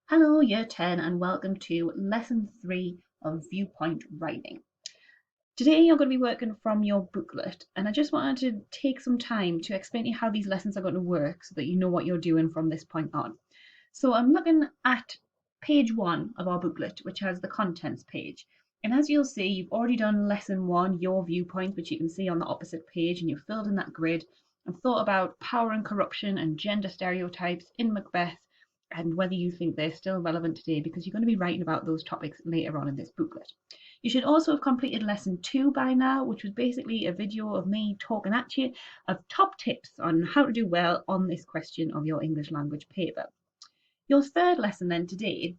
Hello, Year 10, and welcome to Lesson 3 of Viewpoint Writing. Today you're going to be working from your booklet, and I just wanted to take some time to explain to you how these lessons are going to work so that you know what you're doing from this point on. So I'm looking at page 1 of our booklet, which has the contents page. And as you'll see, you've already done Lesson 1, Your Viewpoint, which you can see on the opposite page, and you've filled in that grid and thought about power and corruption and gender stereotypes in Macbeth and whether you think they're still relevant today because you're going to be writing about those topics later on in this booklet. You should also have completed lesson 2 by now, which was basically a video of me talking at you of top tips on how to do well on this question of your English language paper. Your third lesson then today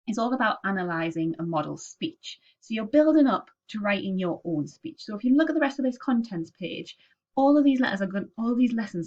is all about analysing a model speech. So you're building up to writing your own speech. So if you look at the rest of this contents page, all of these lessons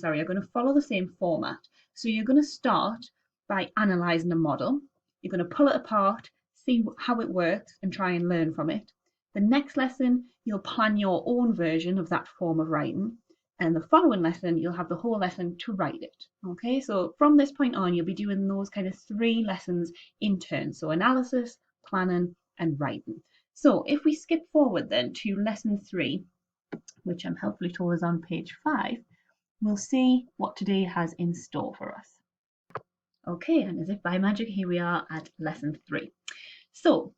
are going to follow the same format. So you're going to start by analysing a model. You're going to pull it apart, see how it works, and try and learn from it. The next lesson, you'll plan your own version of that form of writing. And the following lesson, you'll have the whole lesson to write it. Okay, so from this point on, you'll be doing those kind of 3 lessons in turn. So analysis, planning, and writing. So if we skip forward then to lesson 3, which I'm helpfully told is on page 5, we'll see what today has in store for us. Okay, and as if by magic, here we are at lesson 3. So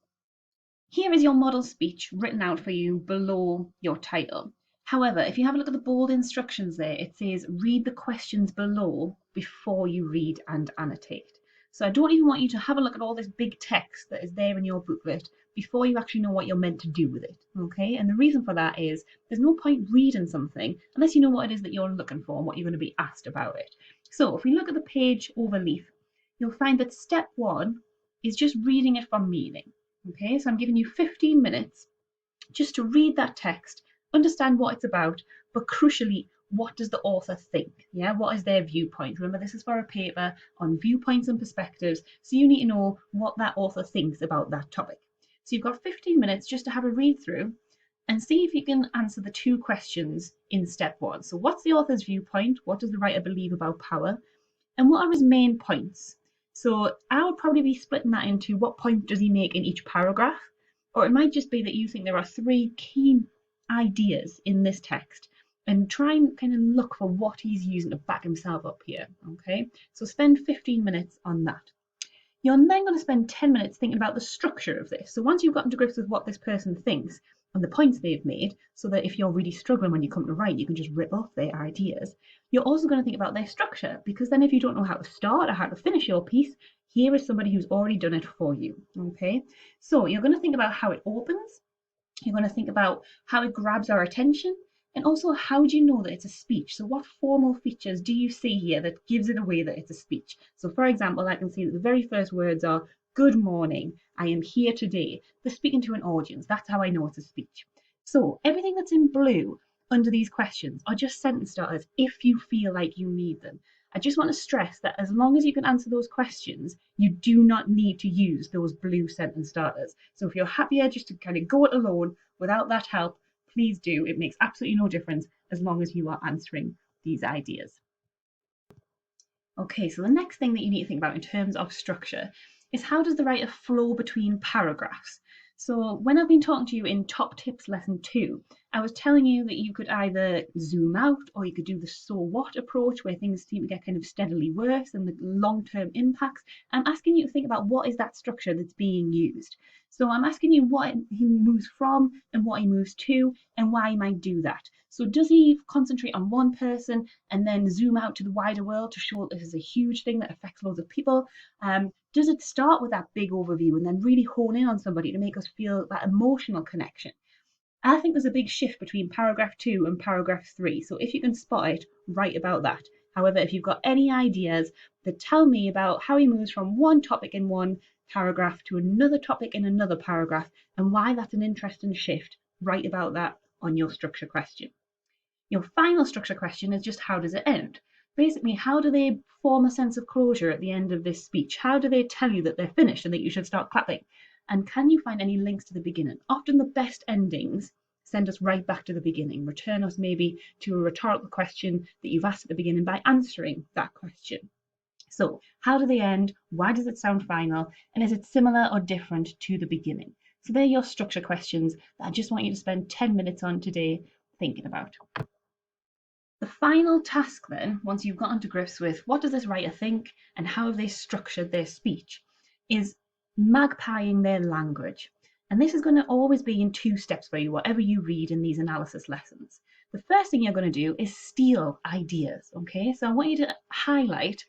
here is your model speech written out for you below your title. However, if you have a look at the bold instructions there, it says read the questions below before you read and annotate. So I don't even want you to have a look at all this big text that is there in your booklet before you actually know what you're meant to do with it. Okay, and the reason for that is there's no point reading something unless you know what it is that you're looking for and what you're going to be asked about it. So if we look at the page overleaf, you'll find that step 1 is just reading it for meaning. Okay, so I'm giving you 15 minutes just to read that text, understand what it's about, but crucially, what does the author think? Yeah, what is their viewpoint? Remember, this is for a paper on viewpoints and perspectives, so you need to know what that author thinks about that topic. So you've got 15 minutes just to have a read through and see if you can answer the 2 questions in step 1. So what's the author's viewpoint? What does the writer believe about power? And what are his main points? So I would probably be splitting that into what point does he make in each paragraph, or it might just be that you think there are 3 key ideas in this text and try and kind of look for what he's using to back himself up here. Okay, so spend 15 minutes on that. You're then going to spend 10 minutes thinking about the structure of this. So once you've gotten to grips with what this person thinks and the points they've made, so that if you're really struggling when you come to write, you can just rip off their ideas, you're also going to think about their structure, because then if you don't know how to start or how to finish your piece, here is somebody who's already done it for you. Okay, so you're going to think about how it opens, you're going to think about how it grabs our attention, and also how do you know that it's a speech? So what formal features do you see here that gives it away that it's a speech? So for example, I can see that the very first words are good morning, I am here today. They're speaking to an audience. That's how I know it's a speech. So everything that's in blue under these questions are just sentence starters if you feel like you need them. I just want to stress that as long as you can answer those questions, you do not need to use those blue sentence starters. So if you're happier just to kind of go it alone without that help, please do. It makes absolutely no difference as long as you are answering these ideas. Okay, so the next thing that you need to think about in terms of structure is how does the writer flow between paragraphs? So when I've been talking to you in Top Tips Lesson 2, I was telling you that you could either zoom out or you could do the so what approach where things seem to get kind of steadily worse and the long-term impacts. I'm asking you to think about what is that structure that's being used. So I'm asking you what he moves from and what he moves to and why he might do that. So does he concentrate on one person and then zoom out to the wider world to show that this is a huge thing that affects loads of people? Does it start with that big overview and then really hone in on somebody to make us feel that emotional connection? I think there's a big shift between paragraph 2 and paragraph 3. So if you can spot it, write about that. However, if you've got any ideas that tell me about how he moves from one topic in one paragraph to another topic in another paragraph and why that's an interesting shift, write about that on your structure question. Your final structure question is just how does it end? Basically, how do they form a sense of closure at the end of this speech? How do they tell you that they're finished and that you should start clapping? And can you find any links to the beginning? Often the best endings send us right back to the beginning, return us maybe to a rhetorical question that you've asked at the beginning by answering that question. So how do they end? Why does it sound final? And is it similar or different to the beginning? So they're your structure questions that I just want you to spend 10 minutes on today thinking about. The final task then, once you've gotten to grips with what does this writer think and how have they structured their speech, is magpieing their language. And this is going to always be in 2 steps for you, whatever you read in these analysis lessons. The first thing you're going to do is steal ideas, okay? So I want you to highlight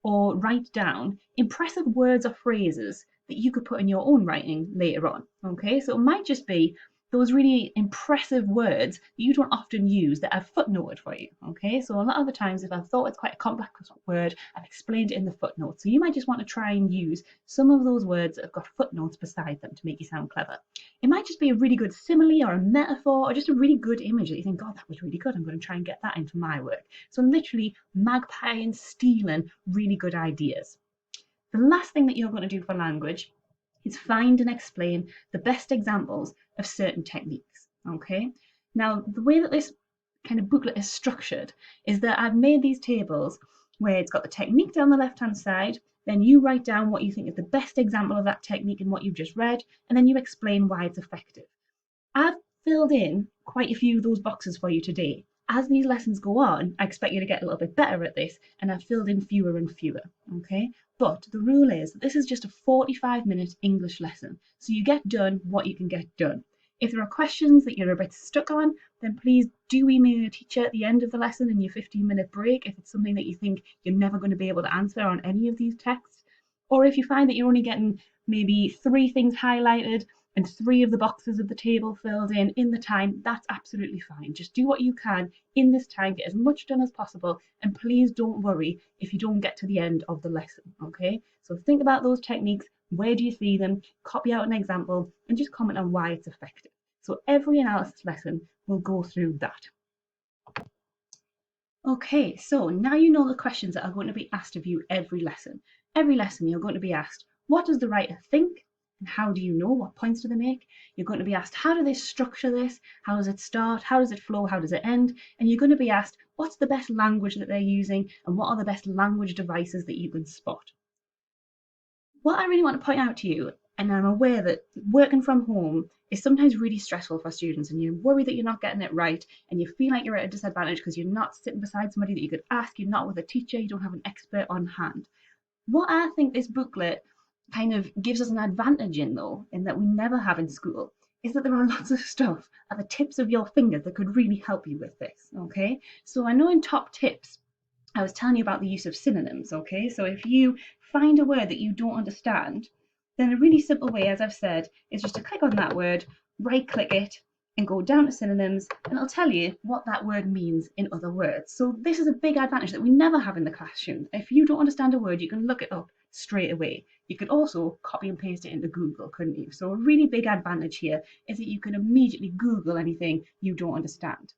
or write down impressive words or phrases that you could put in your own writing later on, okay? So it might just be those really impressive words that you don't often use that I've footnoted for you, okay? So a lot of the times if I've thought it's quite a complex word, I've explained it in the footnotes. So you might just want to try and use some of those words that have got footnotes beside them to make you sound clever. It might just be a really good simile or a metaphor or just a really good image that you think, God, that was really good. I'm going to try and get that into my work. So literally magpieing, stealing really good ideas. The last thing that you're going to do for language is find and explain the best examples of certain techniques, okay? Now, the way that this kind of booklet is structured is that I've made these tables where it's got the technique down the left-hand side, then you write down what you think is the best example of that technique in what you've just read, and then you explain why it's effective. I've filled in quite a few of those boxes for you today. As these lessons go on, I expect you to get a little bit better at this, and I've filled in fewer and fewer, okay? But the rule is that this is just a 45-minute English lesson, so you get done what you can get done. If there are questions that you're a bit stuck on, then please do email your teacher at the end of the lesson in your 15-minute break if it's something that you think you're never going to be able to answer on any of these texts. Or if you find that you're only getting maybe 3 things highlighted and 3 of the boxes of the table filled in the time, that's absolutely fine. Just do what you can in this time, get as much done as possible, and please don't worry if you don't get to the end of the lesson, okay? So think about those techniques, where do you see them, copy out an example, and just comment on why it's effective. So every analysis lesson will go through that. Okay, so now you know the questions that are going to be asked of you every lesson. Every lesson you're going to be asked, what does the writer think? And how do you know? What points do they make? You're going to be asked, how do they structure this? How does it start? How does it flow? How does it end? And you're going to be asked, what's the best language that they're using? And what are the best language devices that you can spot? What I really want to point out to you, and I'm aware that working from home is sometimes really stressful for students, and you worry that you're not getting it right, and you feel like you're at a disadvantage because you're not sitting beside somebody that you could ask, you're not with a teacher, you don't have an expert on hand. What I think this booklet kind of gives us an advantage in, though, in that we never have in school, is that there are lots of stuff at the tips of your fingers that could really help you with this, okay? So I know in top tips, I was telling you about the use of synonyms, okay? So if you find a word that you don't understand, then a really simple way, as I've said, is just to click on that word, right click it, and go down to synonyms, and it'll tell you what that word means in other words. So this is a big advantage that we never have in the classroom. If you don't understand a word, you can look it up straight away. You could also copy and paste it into Google, couldn't you? So a really big advantage here is that you can immediately Google anything you don't understand.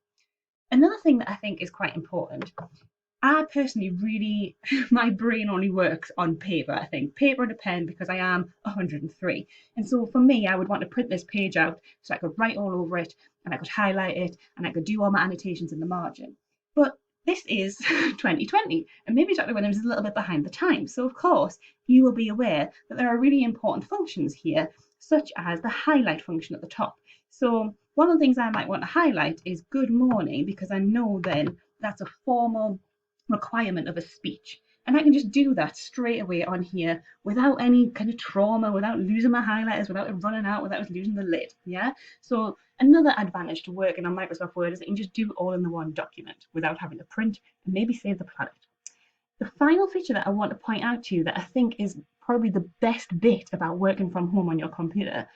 Another thing that I think is quite important, I personally really, my brain only works on paper, I think. Paper and a pen because I am 103. And so for me, I would want to print this page out so I could write all over it and I could highlight it and I could do all my annotations in the margin. But this is 2020 and maybe Dr. Williams is a little bit behind the times. So of course, you will be aware that there are really important functions here, such as the highlight function at the top. So one of the things I might want to highlight is good morning because I know then that's a formal requirement of a speech. And I can just do that straight away on here without any kind of trauma, without losing my highlighters, without it running out, without losing the lid. Yeah. So another advantage to working on Microsoft Word is that you can just do it all in the one document without having to print and maybe save the planet. The final feature that I want to point out to you that I think is probably the best bit about working from home on your computer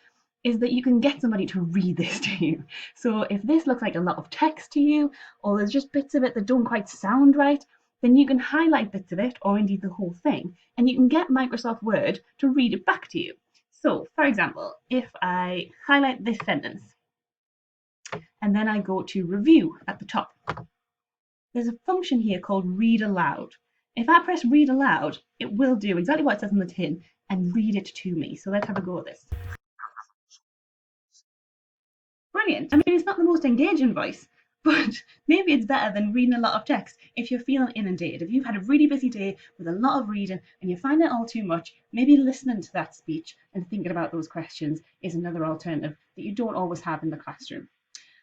is that you can get somebody to read this to you. So if this looks like a lot of text to you, or there's just bits of it that don't quite sound right, then you can highlight bits of it, or indeed the whole thing, and you can get Microsoft Word to read it back to you. So, for example, if I highlight this sentence, and then I go to review at the top, there's a function here called read aloud. If I press read aloud, it will do exactly what it says on the tin and read it to me. So let's have a go at this. Brilliant. I mean, it's not the most engaging voice, but maybe it's better than reading a lot of text if you're feeling inundated. If you've had a really busy day with a lot of reading and you find it all too much, maybe listening to that speech and thinking about those questions is another alternative that you don't always have in the classroom.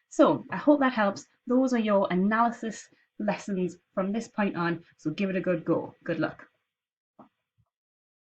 So I hope that helps. Those are your analysis lessons from this point on, so give it a good go. Good luck.